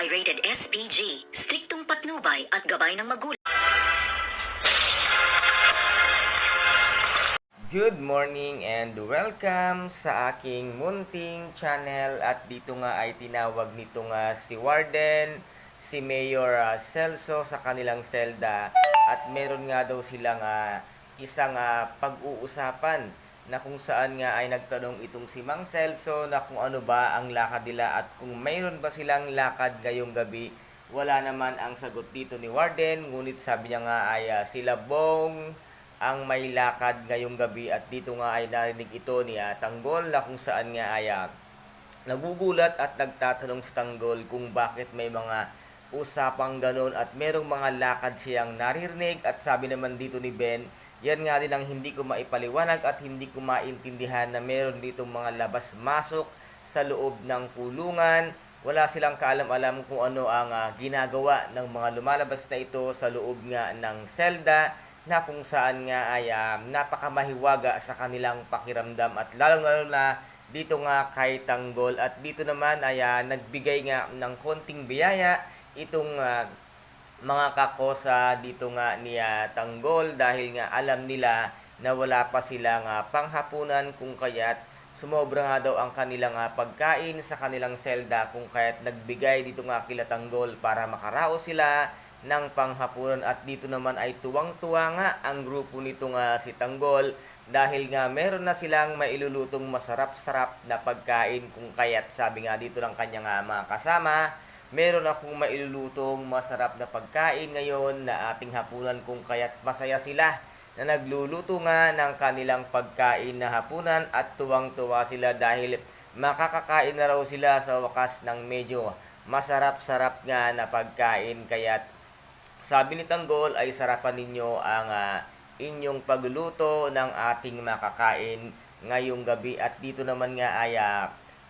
ay rated SPG, striktong patnubay at gabay ng magulang. Good morning and welcome sa aking munting channel, at dito nga ay tinawag nito nga si Warden, si Mayor Celso sa kanilang selda, at meron nga daw silang isang pag-uusapan na kung saan nga ay nagtanong itong si Mang Celso na kung ano ba ang lakad nila at kung mayroon ba silang lakad ngayong gabi. Wala naman ang sagot dito ni Warden, ngunit sabi niya nga ay sila Bong ang may lakad ngayong gabi, at dito nga ay narinig ito ni Tanggol na kung saan nga ay nagugulat at nagtatanong si Tanggol kung bakit may mga usapang ganon at merong mga lakad siyang naririnig. At sabi naman dito ni Ben, yan nga din ang hindi ko maipaliwanag at hindi ko maintindihan, na meron ditong mga labas-masok sa loob ng kulungan. Wala silang kaalam-alam kung ano ang ginagawa ng mga lumalabas na ito sa loob nga ng selda, na kung saan nga ay napakamahiwaga sa kanilang pakiramdam, at lalong-lalo na dito nga kay Tanggol. At dito naman ay nagbigay nga ng konting biyaya itong mga kakosa dito nga ni Tanggol, dahil nga alam nila na wala pa silang panghapunan, kung kaya't sumobra nga daw ang kanilang pagkain sa kanilang selda, kung kaya't nagbigay dito nga kila Tanggol para makaraos sila ng panghapunan. At dito naman ay tuwang-tuwa nga ang grupo nito nga si Tanggol, dahil nga meron na silang mailulutong masarap-sarap na pagkain, kung kaya't sabi nga dito ng kanyang mga kasama, meron akong mailulutong masarap na pagkain ngayon na ating hapunan, kung kaya't masaya sila na nagluluto nga ng kanilang pagkain na hapunan, at tuwang-tuwa sila dahil makakakain na raw sila sa wakas ng medyo masarap-sarap nga na pagkain. Kaya't sabi ni Tanggol ay sarapan ninyo ang inyong pagluluto ng ating makakain ngayong gabi. At dito naman nga ay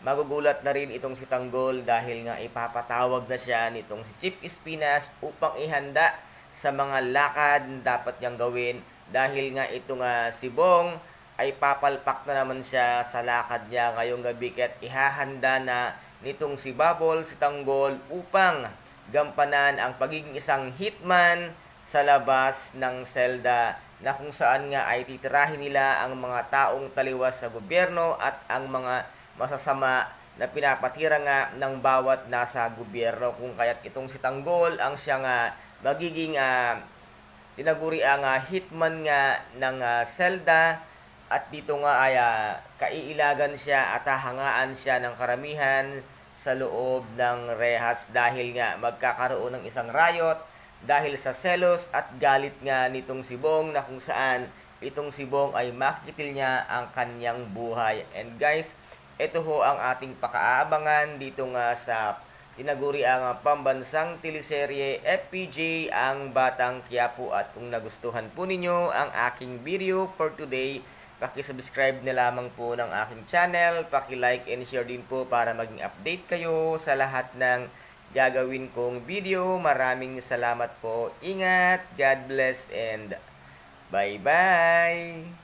magugulat na rin itong si Tanggol, dahil nga ipapatawag na siya nitong si Chief Espinas upang ihanda sa mga lakad dapat niyang gawin, dahil nga itong si Bong ay papalpak na naman siya sa lakad niya ngayong gabi. Kaya't ihahanda na nitong si Babol si Tanggol upang gampanan ang pagiging isang hitman sa labas ng selda, na kung saan nga ay titirahin nila ang mga taong taliwas sa gobyerno at ang mga masasama na pinapatira nga ng bawat nasa gobyerno. Kung kaya't itong si Tanggol ang siyang magiging tinaguri ang hitman nga ng selda, at dito nga ay kaiilagan siya at hahangaan siya ng karamihan sa loob ng rehas, dahil nga magkakaroon ng isang riot dahil sa selos at galit nga nitong si Bong, na kung saan itong si Bong ay makikitil niya ang kanyang buhay. And guys, ito ho ang ating pakaabangan dito nga sa tinaguri ang pambansang teleserye FPJ, ang Batang Quiapo. At kung nagustuhan po ninyo ang aking video for today, paki-subscribe na lamang po ng aking channel, paki-like and share din po para maging update kayo sa lahat ng gagawin kong video. Maraming salamat po. Ingat, God bless, and bye-bye!